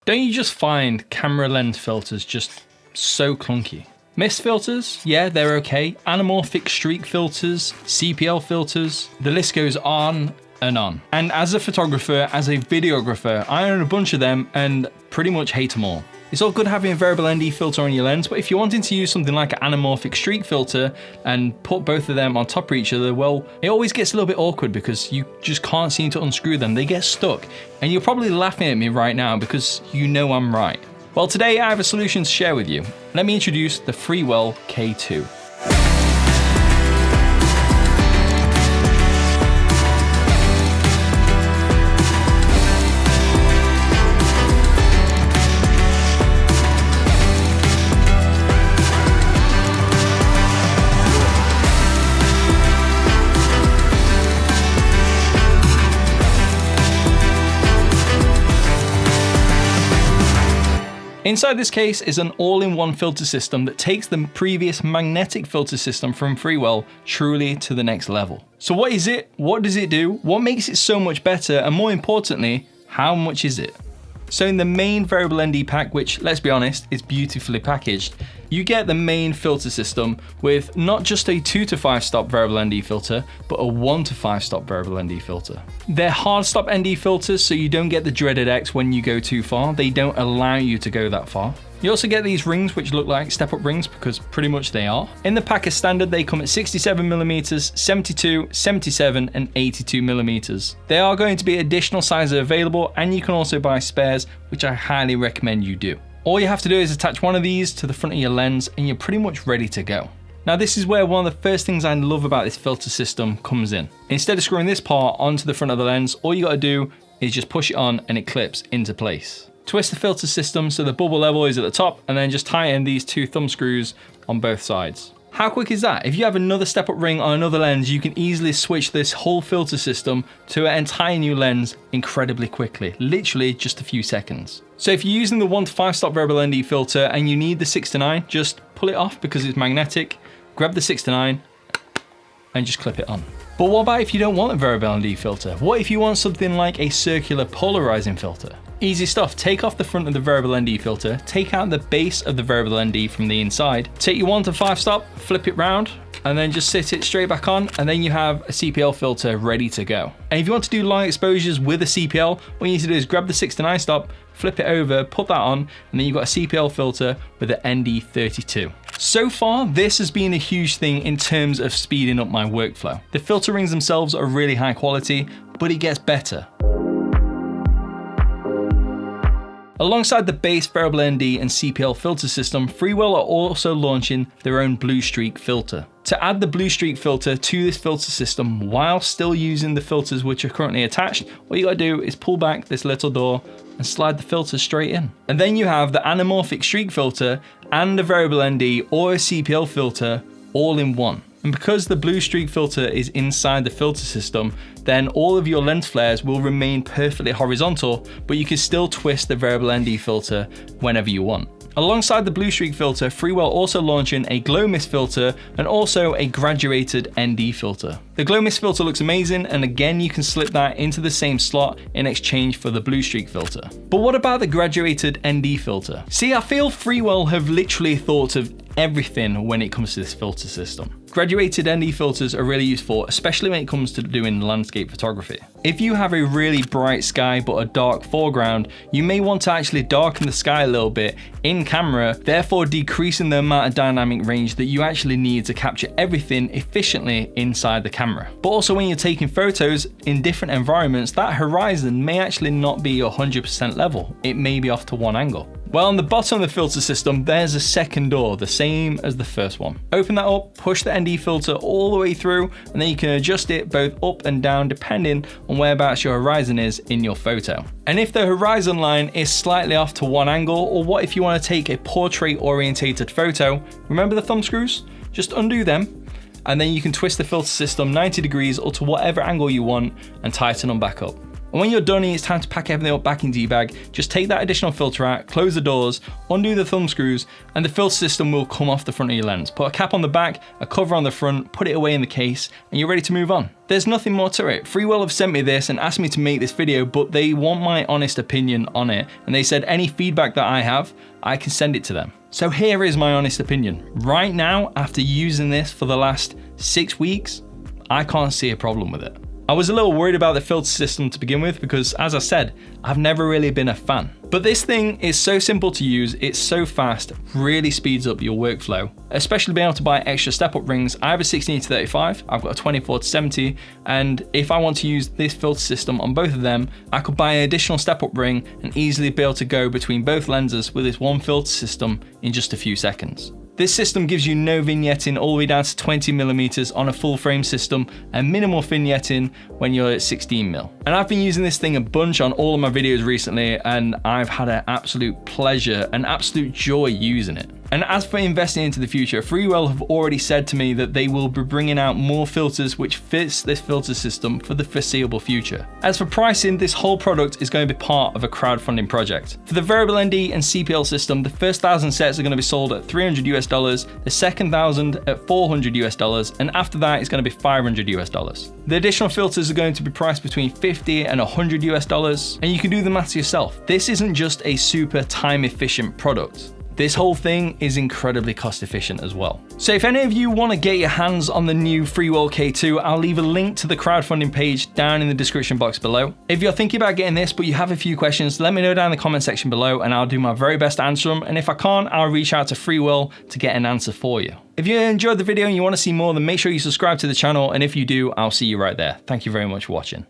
Don't you just find camera lens filters just so clunky? Mist filters, yeah, they're okay. Anamorphic streak filters, CPL filters, the list goes on and on. And as a photographer, as a videographer, I own a bunch of them and pretty much hate them all. It's all good having a variable ND filter on your lens, but if you're wanting to use something like an anamorphic streak filter and put both of them on top of each other, well, it always gets a little bit awkward because you just can't seem to unscrew them. They get stuck. And you're probably laughing at me right now because you know I'm right. Well, today I have a solution to share with you. Let me introduce the Freewell K2. Inside this case is an all-in-one filter system that takes the previous magnetic filter system from Freewell truly to the next level. So what is it? What does it do? What makes it so much better? And more importantly, how much is it? So in the main variable ND pack, which let's be honest, is beautifully packaged, you get the main filter system with not just a 2 to 5 stop variable ND filter, but a 1 to 5 stop variable ND filter. They're hard stop ND filters, so you don't get the dreaded X when you go too far. They don't allow you to go that far. You also get these rings which look like step-up rings because pretty much they are. In the pack as standard, they come at 67mm, 72, 77 and 82mm. There are going to be additional sizes available and you can also buy spares, which I highly recommend you do. All you have to do is attach one of these to the front of your lens and you're pretty much ready to go. Now this is where one of the first things I love about this filter system comes in. Instead of screwing this part onto the front of the lens, all you gotta do is just push it on and it clips into place. Twist the filter system so the bubble level is at the top and then just tighten these 2 thumb screws on both sides. How quick is that? If you have another step-up ring on another lens, you can easily switch this whole filter system to an entire new lens incredibly quickly, literally just a few seconds. So if you're using the 1 to 5 stop variable ND filter and you need the 6 to 9, just pull it off because it's magnetic, grab the 6 to 9 and just clip it on. But what about if you don't want a variable ND filter? What if you want something like a circular polarizing filter? Easy stuff, take off the front of the variable ND filter, take out the base of the variable ND from the inside, take your 1 to 5 stop, flip it round, and then just sit it straight back on, and then you have a CPL filter ready to go. And if you want to do long exposures with a CPL, what you need to do is grab the 6 to 9 stop, flip it over, put that on, and then you've got a CPL filter with an ND32. So far, this has been a huge thing in terms of speeding up my workflow. The filter rings themselves are really high quality, but it gets better. Alongside the base variable ND and CPL filter system, Freewell are also launching their own blue streak filter. To add the blue streak filter to this filter system while still using the filters which are currently attached, what you gotta do is pull back this little door and slide the filter straight in. And then you have the anamorphic streak filter and a variable ND or a CPL filter all in one. And because the blue streak filter is inside the filter system, then all of your lens flares will remain perfectly horizontal, but you can still twist the variable ND filter whenever you want. Alongside the blue streak filter, Freewell also launching a Glomis filter and also a graduated ND filter. The Glomis filter looks amazing, and again you can slip that into the same slot in exchange for the blue streak filter. But what about the graduated ND filter? See, I feel Freewell have literally thought of everything when it comes to this filter system. Graduated ND filters are really useful, especially when it comes to doing landscape photography. If you have a really bright sky but a dark foreground, you may want to actually darken the sky a little bit in camera, therefore decreasing the amount of dynamic range that you actually need to capture everything efficiently inside the camera. But also when you're taking photos in different environments, that horizon may actually not be 100% level. It may be off to one angle. Well, on the bottom of the filter system, there's a second door, the same as the first one. Open that up, push the ND filter all the way through, and then you can adjust it both up and down depending on whereabouts your horizon is in your photo. And if the horizon line is slightly off to one angle, or what if you want to take a portrait orientated photo, remember the thumb screws? Just undo them, and then you can twist the filter system 90 degrees or to whatever angle you want and tighten them back up. And when you're done and it's time to pack everything up back into your bag, just take that additional filter out, close the doors, undo the thumb screws, and the filter system will come off the front of your lens. Put a cap on the back, a cover on the front, put it away in the case, and you're ready to move on. There's nothing more to it. Freewell have sent me this and asked me to make this video, but they want my honest opinion on it. And they said any feedback that I have, I can send it to them. So here is my honest opinion. Right now, after using this for the last 6 weeks, I can't see a problem with it. I was a little worried about the filter system to begin with because, as I said, I've never really been a fan. But this thing is so simple to use, it's so fast, really speeds up your workflow. Especially being able to buy extra step-up rings. I have a 16-35, I've got a 24-70, and if I want to use this filter system on both of them, I could buy an additional step-up ring and easily be able to go between both lenses with this one filter system in just a few seconds. This system gives you no vignetting all the way down to 20mm on a full frame system and minimal vignetting when you're at 16mm. And I've been using this thing a bunch on all of my videos recently and I've had an absolute pleasure and absolute joy using it. And as for investing into the future, Freewell have already said to me that they will be bringing out more filters which fits this filter system for the foreseeable future. As for pricing, this whole product is going to be part of a crowdfunding project. For the variable ND and CPL system, the first 1,000 sets are going to be sold at $300 US, the second 1,000 at $400 US, and after that it's going to be $500 US. The additional filters are going to be priced between $50 and $100 US, and you can do the maths yourself. This isn't just a super time efficient product. This whole thing is incredibly cost efficient as well. So if any of you want to get your hands on the new Freewell K2, I'll leave a link to the crowdfunding page down in the description box below. If you're thinking about getting this, but you have a few questions, let me know down in the comment section below and I'll do my very best to answer them. And if I can't, I'll reach out to Freewell to get an answer for you. If you enjoyed the video and you want to see more, then make sure you subscribe to the channel. And if you do, I'll see you right there. Thank you very much for watching.